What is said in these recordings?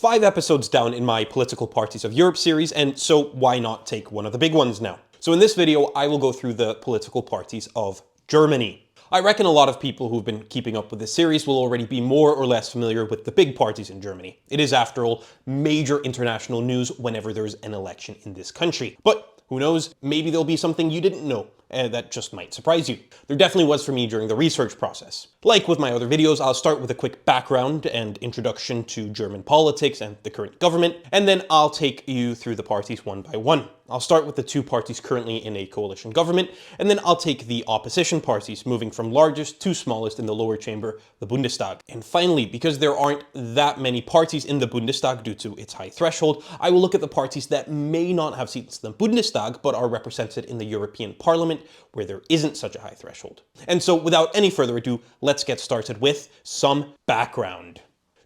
5 episodes down in my Political Parties of Europe series, and so why not take one of the big ones now? So in this video, I will go through the political parties of Germany. I reckon a lot of people who've been keeping up with this series will already be more or less familiar with the big parties in Germany. It is, after all, major international news whenever there's an election in this country. But who knows, maybe there'll be something you didn't know that just might surprise you. There definitely was for me during the research process. Like with my other videos, I'll start with a quick background and introduction to German politics and the current government, and then I'll take you through the parties one by one. I'll start with the two parties currently in a coalition government, and then I'll take the opposition parties, moving from largest to smallest in the lower chamber, the Bundestag. And finally, because there aren't that many parties in the Bundestag due to its high threshold, I will look at the parties that may not have seats in the Bundestag, but are represented in the European Parliament, where there isn't such a high threshold. And so without any further ado, let's get started with some background.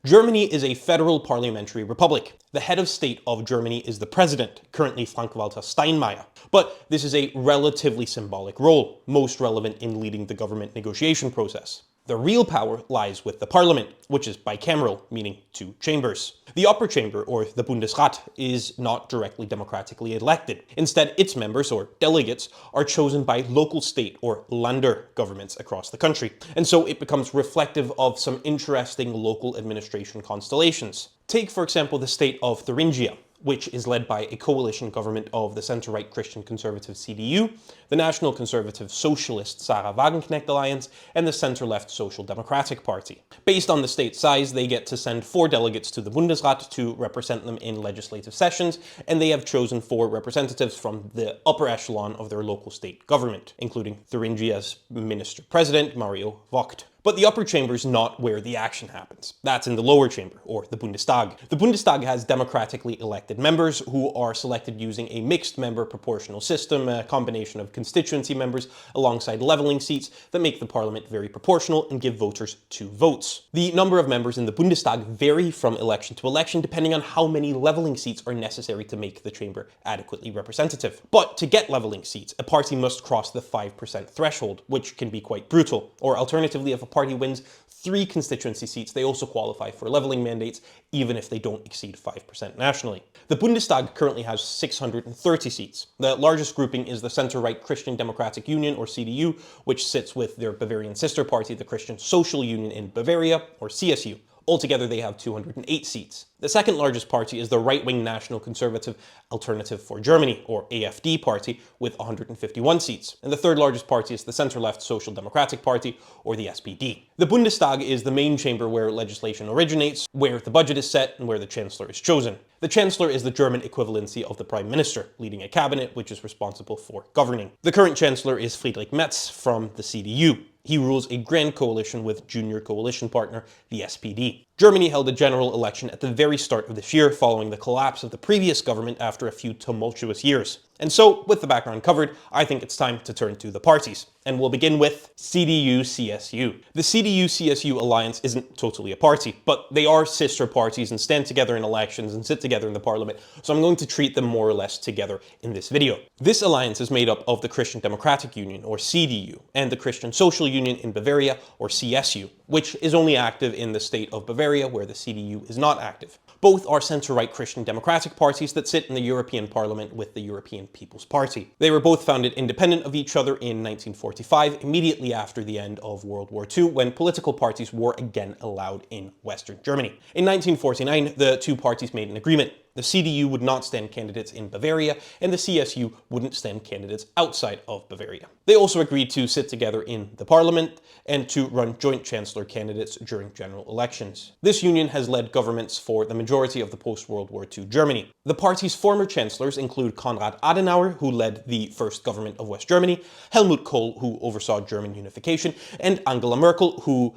Germany is a federal parliamentary republic. The head of state of Germany is the president, currently Frank-Walter Steinmeier. But this is a relatively symbolic role, most relevant in leading the government negotiation process. The real power lies with the parliament, which is bicameral, meaning two chambers. The upper chamber, or the Bundesrat, is not directly democratically elected. Instead, its members, or delegates, are chosen by local state, or Länder, governments across the country. And so it becomes reflective of some interesting local administration constellations. Take, for example, the state of Thuringia, which is led by a coalition government of the centre-right Christian Conservative CDU, the National Conservative Socialist Sahra Wagenknecht Alliance, and the centre-left Social Democratic Party. Based on the state size, they get to send 4 delegates to the Bundesrat to represent them in legislative sessions, and they have chosen 4 representatives from the upper echelon of their local state government, including Thuringia's Minister-President, Mario Vogt. But the upper chamber is not where the action happens. That's in the lower chamber, or the Bundestag. The Bundestag has democratically elected members who are selected using a mixed member proportional system, a combination of constituency members alongside leveling seats that make the parliament very proportional and give voters 2 votes. The number of members in the Bundestag vary from election to election depending on how many leveling seats are necessary to make the chamber adequately representative. But to get leveling seats, a party must cross the 5% threshold, which can be quite brutal. Or alternatively, if a party wins 3 constituency seats, they also qualify for leveling mandates, even if they don't exceed 5% nationally. The Bundestag currently has 630 seats. The largest grouping is the centre-right Christian Democratic Union, or CDU, which sits with their Bavarian sister party, the Christian Social Union in Bavaria, or CSU. Altogether, they have 208 seats. The second largest party is the right-wing National Conservative Alternative for Germany, or AfD party, with 151 seats. And the third largest party is the centre-left Social Democratic Party, or the SPD. The Bundestag is the main chamber where legislation originates, where the budget is set, and where the Chancellor is chosen. The Chancellor is the German equivalency of the Prime Minister, leading a cabinet which is responsible for governing. The current Chancellor is Friedrich Merz from the CDU. He rules a grand coalition with junior coalition partner, the SPD. Germany held a general election at the very start of this year following the collapse of the previous government after a few tumultuous years. And so, with the background covered, I think it's time to turn to the parties. And we'll begin with CDU-CSU. The CDU-CSU Alliance isn't totally a party, but they are sister parties and stand together in elections and sit together in the parliament, so I'm going to treat them more or less together in this video. This alliance is made up of the Christian Democratic Union, or CDU, and the Christian Social Union in Bavaria, or CSU, which is only active in the state of Bavaria, where the CDU is not active. Both are centre-right Christian democratic parties that sit in the European Parliament with the European People's Party. They were both founded independent of each other in 1945, immediately after the end of World War II, when political parties were again allowed in Western Germany. In 1949, the two parties made an agreement. The CDU would not stand candidates in Bavaria, and the CSU wouldn't stand candidates outside of Bavaria. They also agreed to sit together in the parliament and to run joint chancellor candidates during general elections. This union has led governments for the majority of the post-World War II Germany. The party's former chancellors include Konrad Adenauer, who led the first government of West Germany, Helmut Kohl, who oversaw German unification, and Angela Merkel, who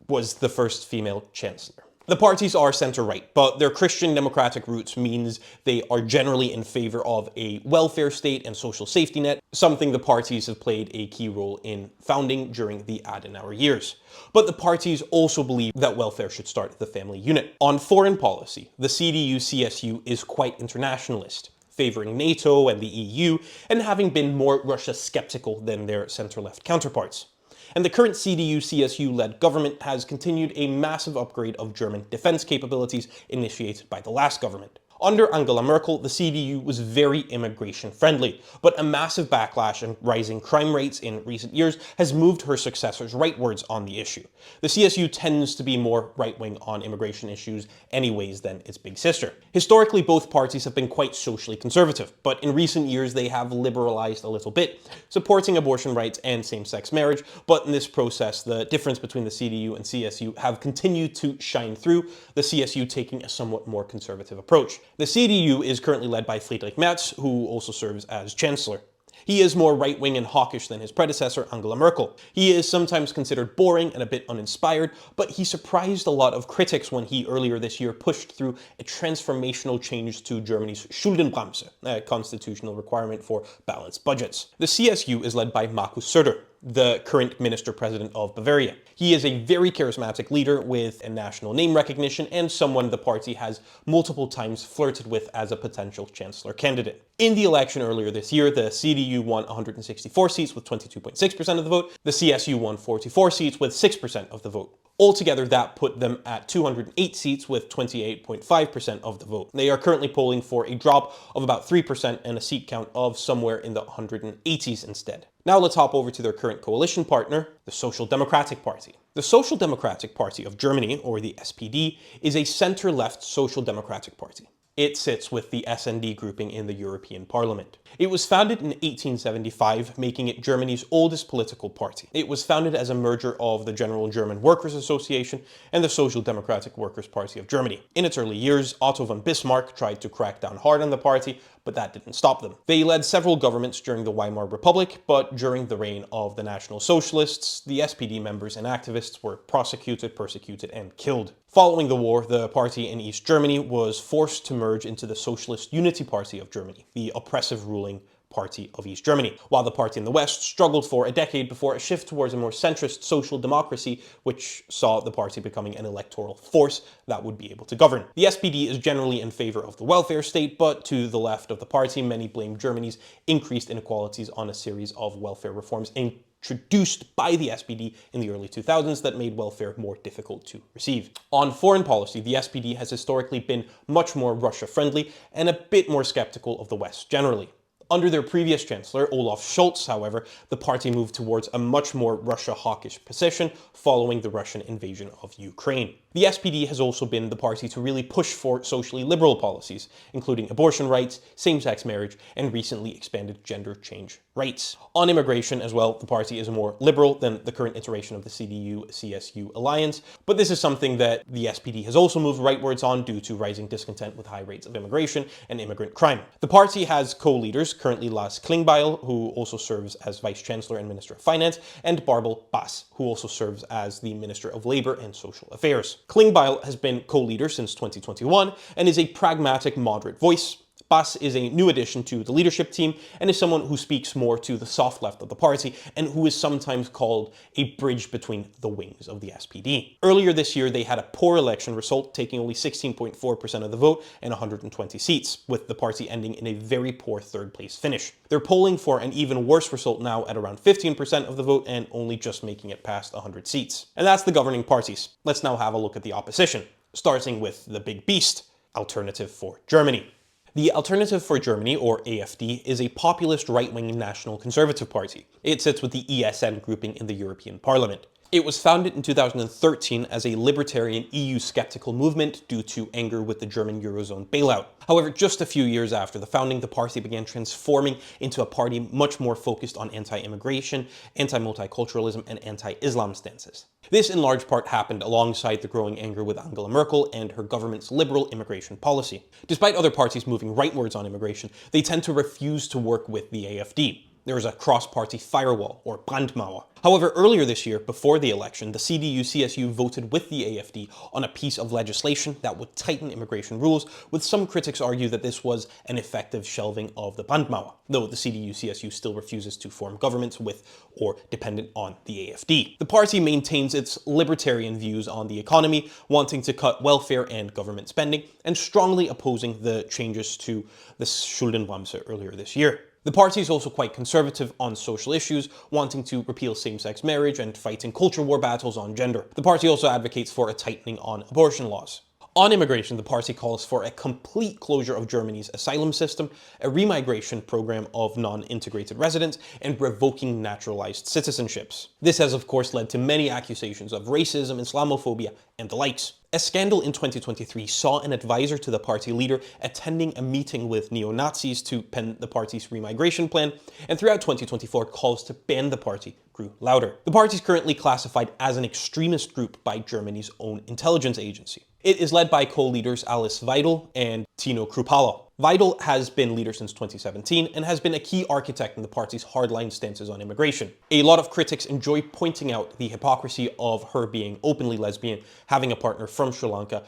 was the first female chancellor. The parties are centre-right, but their Christian democratic roots means they are generally in favour of a welfare state and social safety net, something the parties have played a key role in founding during the Adenauer years. But the parties also believe that welfare should start at the family unit. On foreign policy, the CDU-CSU is quite internationalist, favouring NATO and the EU, and having been more Russia-skeptical than their centre-left counterparts. and the current CDU-CSU-led government has continued a massive upgrade of German defense capabilities initiated by the last government. Under Angela Merkel, the CDU was very immigration-friendly, but a massive backlash and rising crime rates in recent years has moved her successors rightwards on the issue. The CSU tends to be more right-wing on immigration issues anyways than its big sister. Historically, both parties have been quite socially conservative, but in recent years they have liberalized a little bit, supporting abortion rights and same-sex marriage, but in this process the difference between the CDU and CSU have continued to shine through, the CSU taking a somewhat more conservative approach. The CDU is currently led by Friedrich Merz, who also serves as Chancellor. He is more right-wing and hawkish than his predecessor, Angela Merkel. He is sometimes considered boring and a bit uninspired, but he surprised a lot of critics when he earlier this year pushed through a transformational change to Germany's Schuldenbremse, a constitutional requirement for balanced budgets. The CSU is led by Markus Söder, the current minister-president of Bavaria. He is a very charismatic leader with a national name recognition and someone the party has multiple times flirted with as a potential chancellor candidate. In the election earlier this year, the CDU won 164 seats with 22.6% of the vote. The CSU won 44 seats with 6% of the vote. Altogether, that put them at 208 seats with 28.5% of the vote. They are currently polling for a drop of about 3% and a seat count of somewhere in the 180s instead. Now let's hop over to their current coalition partner, the Social Democratic Party. The Social Democratic Party of Germany, or the SPD, is a center-left social democratic party. It sits with the SD grouping in the European Parliament. It was founded in 1875, making it Germany's oldest political party. It was founded as a merger of the General German Workers' Association and the Social Democratic Workers' Party of Germany. In its early years, Otto von Bismarck tried to crack down hard on the party, but that didn't stop them. They led several governments during the Weimar Republic, but during the reign of the National Socialists, the SPD members and activists were prosecuted, persecuted, and killed. Following the war, the party in East Germany was forced to merge into the Socialist Unity Party of Germany, the oppressive ruling party of East Germany, while the party in the West struggled for a decade before a shift towards a more centrist social democracy, which saw the party becoming an electoral force that would be able to govern. The SPD is generally in favor of the welfare state, but to the left of the party, many blame Germany's increased inequalities on a series of welfare reforms introduced by the SPD in the early 2000s that made welfare more difficult to receive. On foreign policy, the SPD has historically been much more Russia-friendly and a bit more skeptical of the West generally. Under their previous chancellor, Olaf Scholz, however, the party moved towards a much more Russia-hawkish position following the Russian invasion of Ukraine. The SPD has also been the party to really push for socially liberal policies, including abortion rights, same-sex marriage, and recently expanded gender change rights. On immigration as well, the party is more liberal than the current iteration of the CDU-CSU Alliance, but this is something that the SPD has also moved rightwards on due to rising discontent with high rates of immigration and immigrant crime. The party has co-leaders, currently Lars Klingbeil, who also serves as Vice Chancellor and Minister of Finance, and Barbel Bass, who also serves as the Minister of Labour and Social Affairs. Klingbeil has been co-leader since 2021 and is a pragmatic, moderate voice. Bass is a new addition to the leadership team and is someone who speaks more to the soft left of the party and who is sometimes called a bridge between the wings of the SPD. Earlier this year, they had a poor election result, taking only 16.4% of the vote and 120 seats, with the party ending in a very poor third-place finish. They're polling for an even worse result now at around 15% of the vote and only just making it past 100 seats. And that's the governing parties. Let's now have a look at the opposition, starting with the big beast, Alternative for Germany. The Alternative for Germany, or AfD, is a populist right-wing national conservative party. It sits with the ESN grouping in the European Parliament. It was founded in 2013 as a libertarian EU-skeptical movement due to anger with the German Eurozone bailout. However, just a few years after the founding, the party began transforming into a party much more focused on anti-immigration, anti-multiculturalism, and anti-Islam stances. This in large part happened alongside the growing anger with Angela Merkel and her government's liberal immigration policy. Despite other parties moving rightwards on immigration, they tend to refuse to work with the AfD. There is a cross-party firewall, or Brandmauer. However, earlier this year, before the election, the CDU-CSU voted with the AfD on a piece of legislation that would tighten immigration rules, with some critics argue that this was an effective shelving of the Brandmauer, though the CDU-CSU still refuses to form governments with or dependent on the AfD. The party maintains its libertarian views on the economy, wanting to cut welfare and government spending, and strongly opposing the changes to the Schuldenbremse earlier this year. The party is also quite conservative on social issues, wanting to repeal same-sex marriage and fighting culture war battles on gender. The party also advocates for a tightening on abortion laws. On immigration, the party calls for a complete closure of Germany's asylum system, a remigration program of non-integrated residents, and revoking naturalized citizenships. This has of course led to many accusations of racism, Islamophobia, and the likes. A scandal in 2023 saw an advisor to the party leader attending a meeting with neo-Nazis to pen the party's remigration plan, and throughout 2024 calls to ban the party grew louder. The party is currently classified as an extremist group by Germany's own intelligence agency. It is led by co-leaders Alice Weidel and Tino Kruppala. Weidel has been leader since 2017 and has been a key architect in the party's hardline stances on immigration. A lot of critics enjoy pointing out the hypocrisy of her being openly lesbian, having a partner from Sri Lanka,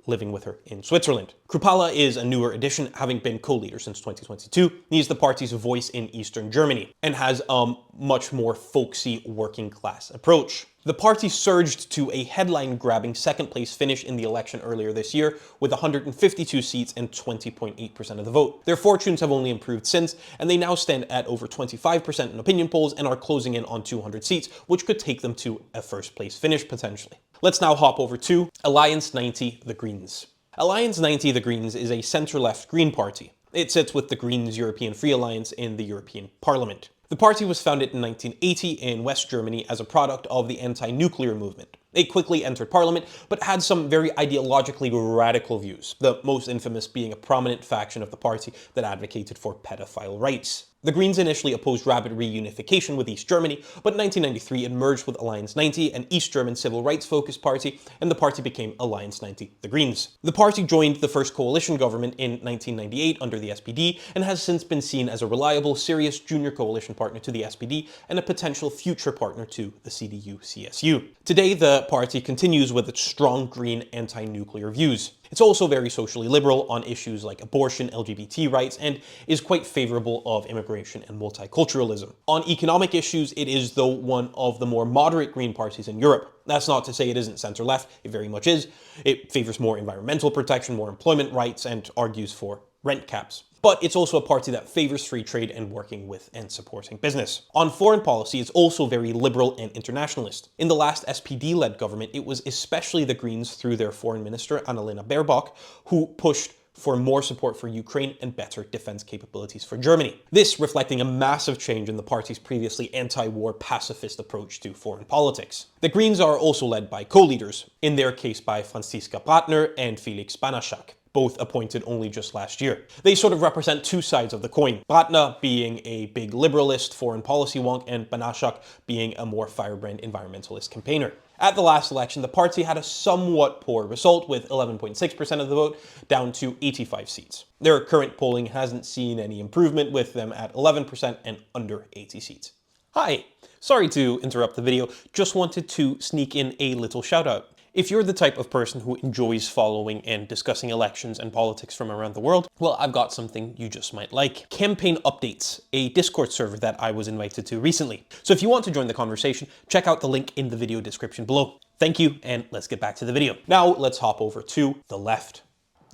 living with her in Switzerland. Kruppala is a newer addition, having been co-leader since 2022. He is the party's voice in Eastern Germany and has a much more folksy working class approach. The party surged to a headline-grabbing second-place finish in the election earlier this year with 152 seats and 20.8% of the vote. Their fortunes have only improved since, and they now stand at over 25% in opinion polls and are closing in on 200 seats, which could take them to a first-place finish potentially. Let's now hop over to Alliance 90, the Greens. Alliance 90, the Greens is a centre-left Green party. It sits with the Greens European Free Alliance in the European Parliament. The party was founded in 1980 in West Germany as a product of the anti-nuclear movement. It quickly entered parliament, but had some very ideologically radical views, the most infamous being a prominent faction of the party that advocated for pedophile rights. The Greens initially opposed rapid reunification with East Germany, but in 1993 it merged with Alliance 90, an East German civil rights-focused party, and the party became Alliance 90, the Greens. The party joined the first coalition government in 1998 under the SPD, and has since been seen as a reliable, serious junior coalition partner to the SPD, and a potential future partner to the CDU-CSU. Today, the party continues with its strong Green anti-nuclear views. It's also very socially liberal on issues like abortion, LGBT rights, and is quite favorable of immigration and multiculturalism. On economic issues, it is, though, one of the more moderate Green parties in Europe. That's not to say it isn't center-left, it very much is. It favors more environmental protection, more employment rights, and argues for rent caps. But it's also a party that favors free trade and working with and supporting business. On foreign policy, it's also very liberal and internationalist. In the last SPD-led government, it was especially the Greens through their foreign minister, Annalena Baerbock, who pushed for more support for Ukraine and better defense capabilities for Germany. This reflecting a massive change in the party's previously anti-war pacifist approach to foreign politics. The Greens are also led by co-leaders, in their case by Franziska Brandner and Felix Banaszak, both appointed only just last year. They sort of represent two sides of the coin, Brandner being a big liberalist foreign policy wonk and Banaszak being a more firebrand environmentalist campaigner. At the last election, the party had a somewhat poor result with 11.6% of the vote, down to 85 seats. Their current polling hasn't seen any improvement, with them at 11% and under 80 seats. Hi, sorry to interrupt the video, just wanted to sneak in a little shout out. If you're the type of person who enjoys following and discussing elections and politics from around the world, well, I've got something you just might like. Campaign Updates, a Discord server that I was invited to recently. So if you want to join the conversation, check out the link in the video description below. Thank you, and let's get back to the video. Now let's hop over to the left.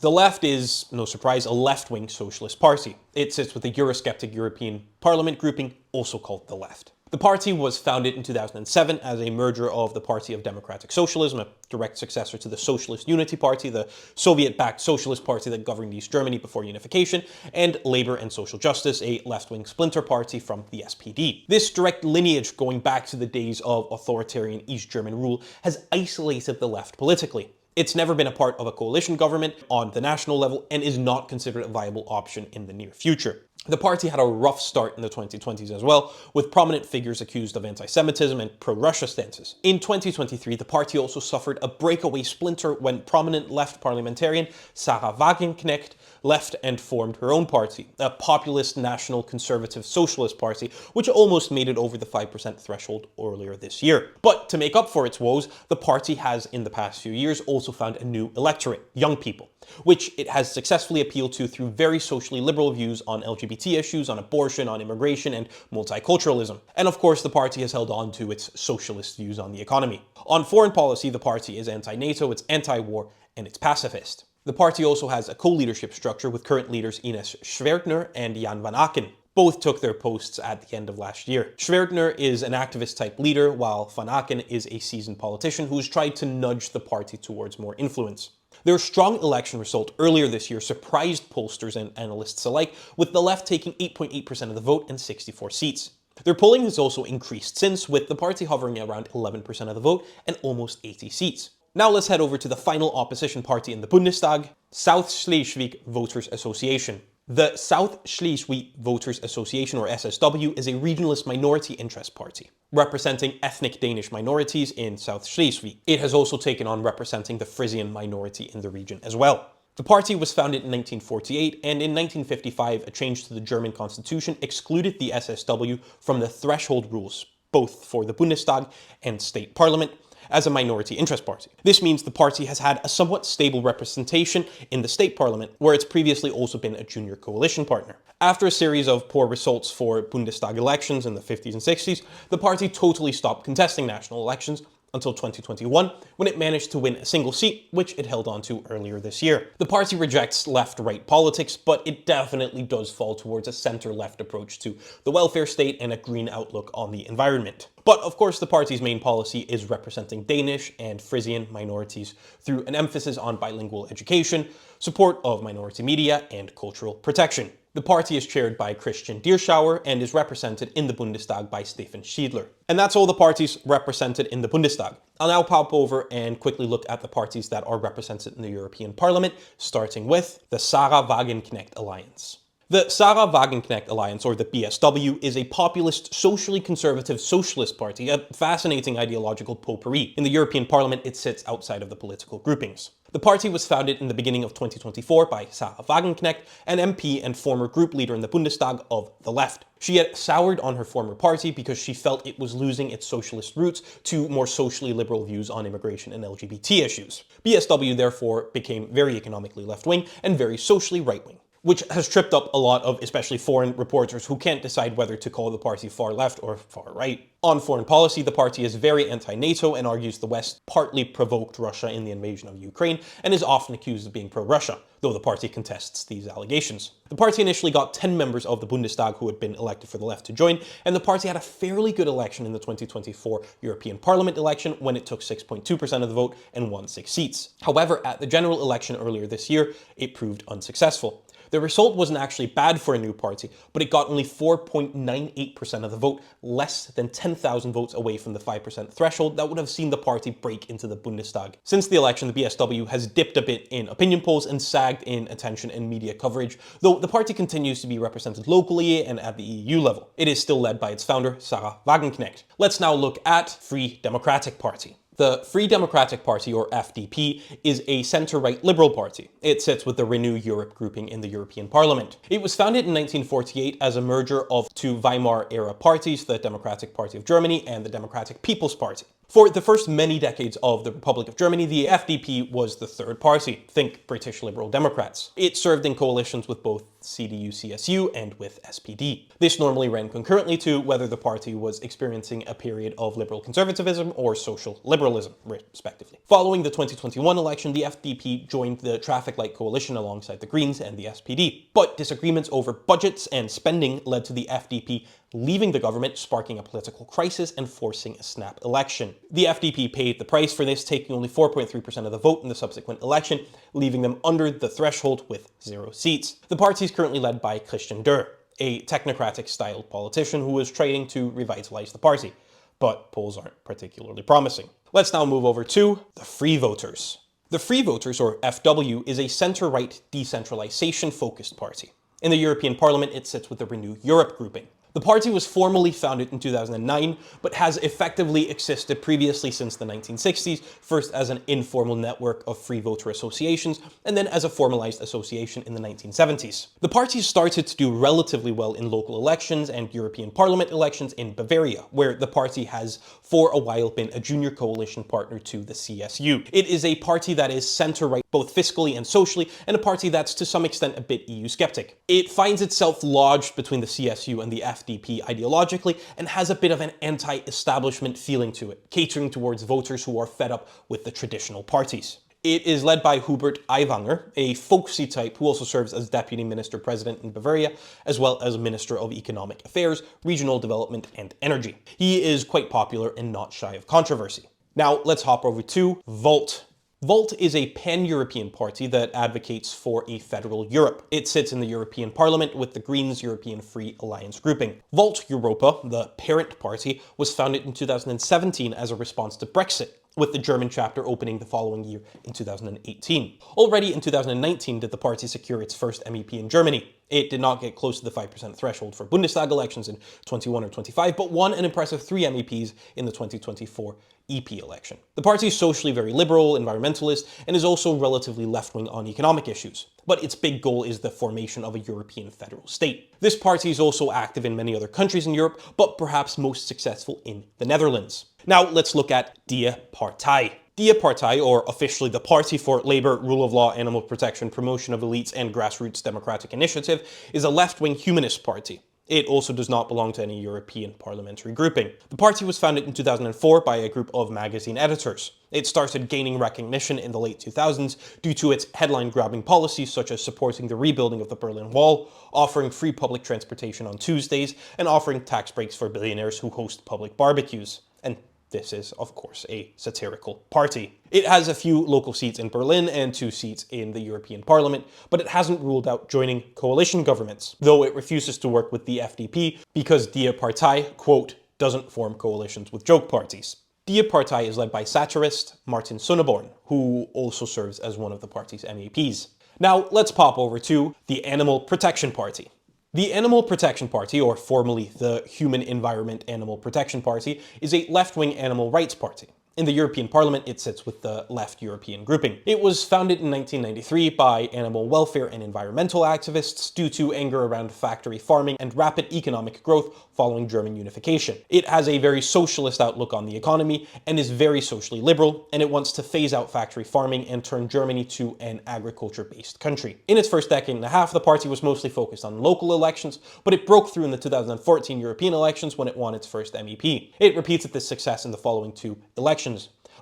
The left is, no surprise, a left-wing socialist party. It sits with the Eurosceptic European Parliament grouping, also called the left. The party was founded in 2007 as a merger of the Party of Democratic Socialism, a direct successor to the Socialist Unity Party, the Soviet-backed socialist party that governed East Germany before unification, and Labour and Social Justice, a left-wing splinter party from the SPD. This direct lineage going back to the days of authoritarian East German rule has isolated the left politically. It's never been a part of a coalition government on the national level and is not considered a viable option in the near future. The party had a rough start in the 2020s as well, with prominent figures accused of anti-Semitism and pro-Russia stances. In 2023, the party also suffered a breakaway splinter when prominent left parliamentarian Sahra Wagenknecht left and formed her own party, a populist national conservative socialist party, which almost made it over the 5% threshold earlier this year. But to make up for its woes, the party has in the past few years also found a new electorate, young people, which it has successfully appealed to through very socially liberal views on LGBT issues, on abortion, on immigration, and multiculturalism. And of course, the party has held on to its socialist views on the economy. On foreign policy, the party is anti-NATO, it's anti-war, and it's pacifist. The party also has a co-leadership structure with current leaders Ines Schwertner and Jan van Aken. Both took their posts at the end of last year. Schwertner is an activist-type leader, while Van Aken is a seasoned politician who's tried to nudge the party towards more influence. Their strong election result earlier this year surprised pollsters and analysts alike, with the left taking 8.8% of the vote and 64 seats. Their polling has also increased since, with the party hovering around 11% of the vote and almost 80 seats. Now let's head over to the final opposition party in the Bundestag, South Schleswig Voters Association. The South Schleswig Voters Association, or SSW, is a regionalist minority interest party, representing ethnic Danish minorities in South Schleswig. It has also taken on representing the Frisian minority in the region as well. The party was founded in 1948, and in 1955 a change to the German constitution excluded the SSW from the threshold rules, both for the Bundestag and state parliament, as a minority interest party. This means the party has had a somewhat stable representation in the state parliament, where it's previously also been a junior coalition partner. After a series of poor results for Bundestag elections in the 50s and 60s, the party totally stopped contesting national elections until 2021, when it managed to win a single seat, which it held on to earlier this year. The party rejects left-right politics, but it definitely does fall towards a center-left approach to the welfare state and a green outlook on the environment. But of course, the party's main policy is representing Danish and Frisian minorities through an emphasis on bilingual education, support of minority media, and cultural protection. The party is chaired by Christian Dierschauer and is represented in the Bundestag by Stefan Schiedler. And that's all the parties represented in the Bundestag. I'll now pop over and quickly look at the parties that are represented in the European Parliament, starting with the Sahra Wagenknecht Alliance. The Sahra Wagenknecht Alliance, or the BSW, is a populist, socially conservative socialist party, a fascinating ideological potpourri. In the European Parliament, it sits outside of the political groupings. The party was founded in the beginning of 2024 by Sahra Wagenknecht, an MP and former group leader in the Bundestag of the left. She had soured on her former party because she felt it was losing its socialist roots to more socially liberal views on immigration and LGBT issues. BSW therefore became very economically left-wing and very socially right-wing, which has tripped up a lot of especially foreign reporters who can't decide whether to call the party far left or far right. On foreign policy, the party is very anti-NATO and argues the West partly provoked Russia in the invasion of Ukraine and is often accused of being pro-Russia, though the party contests these allegations. The party initially got 10 members of the Bundestag who had been elected for the left to join, and the party had a fairly good election in the 2024 European Parliament election when it took 6.2% of the vote and won 6 seats. However, at the general election earlier this year, it proved unsuccessful. The result wasn't actually bad for a new party, but it got only 4.98% of the vote, less than 10,000 votes away from the 5% threshold that would have seen the party break into the Bundestag. Since the election, the BSW has dipped a bit in opinion polls and sagged in attention and media coverage, though the party continues to be represented locally and at the EU level. It is still led by its founder, Sahra Wagenknecht. Let's now look at Free Democratic Party. The Free Democratic Party, or FDP, is a centre-right liberal party. It sits with the Renew Europe grouping in the European Parliament. It was founded in 1948 as a merger of two Weimar-era parties, the Democratic Party of Germany and the Democratic People's Party. For the first many decades of the Republic of Germany, the FDP was the third party. Think British Liberal Democrats. It served in coalitions with both CDU-CSU and with SPD. This normally ran concurrently to whether the party was experiencing a period of liberal conservatism or social liberalism, respectively. Following the 2021 election, the FDP joined the Traffic Light Coalition alongside the Greens and the SPD. But disagreements over budgets and spending led to the FDP leaving the government, sparking a political crisis and forcing a snap election. The FDP paid the price for this, taking only 4.3% of the vote in the subsequent election, leaving them under the threshold with 0 seats. The party is currently led by Christian Dürr, a technocratic-styled politician who is trying to revitalize the party, but polls aren't particularly promising. Let's now move over to the Free Voters. The Free Voters, or FW, is a centre-right decentralisation-focused party. In the European Parliament, it sits with the Renew Europe grouping. The party was formally founded in 2009, but has effectively existed previously since the 1960s, first as an informal network of free voter associations, and then as a formalized association in the 1970s. The party started to do relatively well in local elections and European Parliament elections in Bavaria, where the party has for a while been a junior coalition partner to the CSU. It is a party that is centre-right both fiscally and socially, and a party that's to some extent a bit EU skeptic. It finds itself lodged between the CSU and the FDP ideologically, and has a bit of an anti-establishment feeling to it, catering towards voters who are fed up with the traditional parties. It is led by Hubert Aiwanger, a folksy type who also serves as Deputy Minister President in Bavaria, as well as Minister of Economic Affairs, Regional Development and Energy. He is quite popular and not shy of controversy. Now let's hop over to Volt. Volt is a pan-European party that advocates for a federal Europe. It sits in the European Parliament with the Greens European Free Alliance grouping. Volt Europa, the parent party, was founded in 2017 as a response to Brexit, with the German chapter opening the following year in 2018. Already in 2019 did the party secure its first MEP in Germany. It did not get close to the 5% threshold for Bundestag elections in 21 or 25, but won an impressive 3 MEPs in the 2024 EP election. The party is socially very liberal, environmentalist, and is also relatively left-wing on economic issues. But its big goal is the formation of a European federal state. This party is also active in many other countries in Europe, but perhaps most successful in the Netherlands. Now let's look at Die Partei. Die Partei, or officially the Party for Labour, Rule of Law, Animal Protection, Promotion of Elites and Grassroots Democratic Initiative, is a left-wing humanist party. It also does not belong to any European parliamentary grouping. The party was founded in 2004 by a group of magazine editors. It started gaining recognition in the late 2000s due to its headline-grabbing policies such as supporting the rebuilding of the Berlin Wall, offering free public transportation on Tuesdays, and offering tax breaks for billionaires who host public barbecues. And this is, of course, a satirical party. It has a few local seats in Berlin and 2 seats in the European Parliament, but it hasn't ruled out joining coalition governments, though it refuses to work with the FDP because Die Partei, quote, doesn't form coalitions with joke parties. Die Partei is led by satirist Martin Sonneborn, who also serves as one of the party's MEPs. Now let's pop over to the Animal Protection Party. The Animal Protection Party, or formerly the Human Environment Animal Protection Party, is a left-wing animal rights party. In the European Parliament, it sits with the left European grouping. It was founded in 1993 by animal welfare and environmental activists due to anger around factory farming and rapid economic growth following German unification. It has a very socialist outlook on the economy and is very socially liberal, and it wants to phase out factory farming and turn Germany to an agriculture-based country. In its first decade and a half, the party was mostly focused on local elections, but it broke through in the 2014 European elections when it won its first MEP. It repeated this success in the following 2 elections,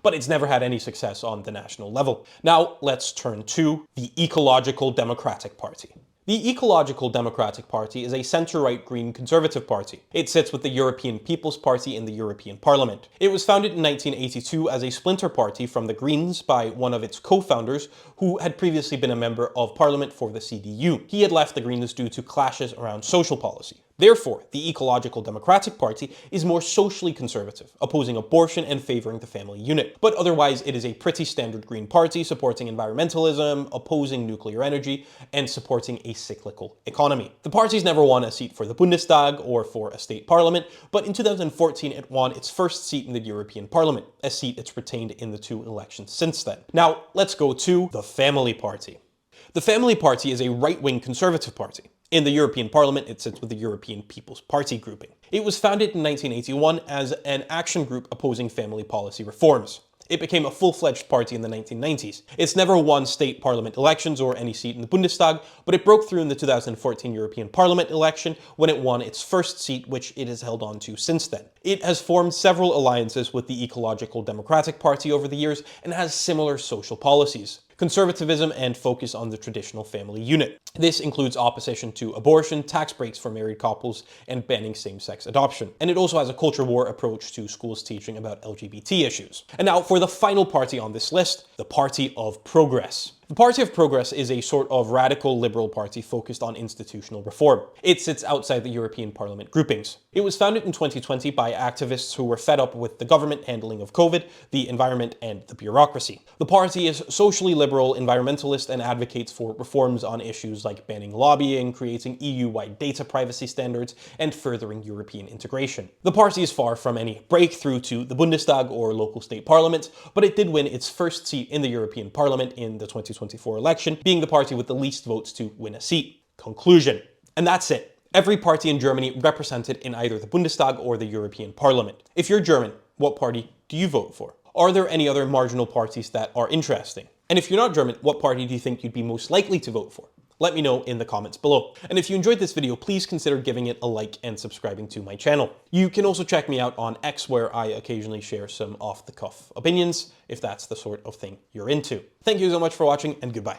but it's never had any success on the national level. Now let's turn to the Ecological Democratic Party. The Ecological Democratic Party is a centre-right Green Conservative party. It sits with the European People's Party in the European Parliament. It was founded in 1982 as a splinter party from the Greens by one of its co-founders, who had previously been a member of Parliament for the CDU. He had left the Greens due to clashes around social policy. Therefore, the Ecological Democratic Party is more socially conservative, opposing abortion and favouring the family unit. But otherwise, it is a pretty standard Green party supporting environmentalism, opposing nuclear energy, and supporting a cyclical economy. The party's never won a seat for the Bundestag or for a state parliament, but in 2014 it won its first seat in the European Parliament, a seat it's retained in the 2 elections since then. Now, let's go to the Family Party. The Family Party is a right-wing conservative party. In the European Parliament, it sits with the European People's Party grouping. It was founded in 1981 as an action group opposing family policy reforms. It became a full-fledged party in the 1990s. It's never won state parliament elections or any seat in the Bundestag, but it broke through in the 2014 European Parliament election when it won its first seat, which it has held on to since then. It has formed several alliances with the Ecological Democratic Party over the years and has similar social policies: conservatism and focus on the traditional family unit. This includes opposition to abortion, tax breaks for married couples, and banning same-sex adoption. And it also has a culture war approach to schools teaching about LGBT issues. And now for the final party on this list, the Party of Progress. The Party of Progress is a sort of radical liberal party focused on institutional reform. It sits outside the European Parliament groupings. It was founded in 2020 by activists who were fed up with the government handling of COVID, the environment, and the bureaucracy. The party is socially liberal, environmentalist, and advocates for reforms on issues like banning lobbying, creating EU-wide data privacy standards, and furthering European integration. The party is far from any breakthrough to the Bundestag or local state parliaments, but it did win its first seat in the European Parliament in the 2024 election, being the party with the least votes to win a seat. Conclusion. And that's it. Every party in Germany represented in either the Bundestag or the European Parliament. If you're German, what party do you vote for? Are there any other marginal parties that are interesting? And if you're not German, what party do you think you'd be most likely to vote for? Let me know in the comments below. And if you enjoyed this video, please consider giving it a like and subscribing to my channel. You can also check me out on X, where I occasionally share some off-the-cuff opinions, if that's the sort of thing you're into. Thank you so much for watching, and goodbye.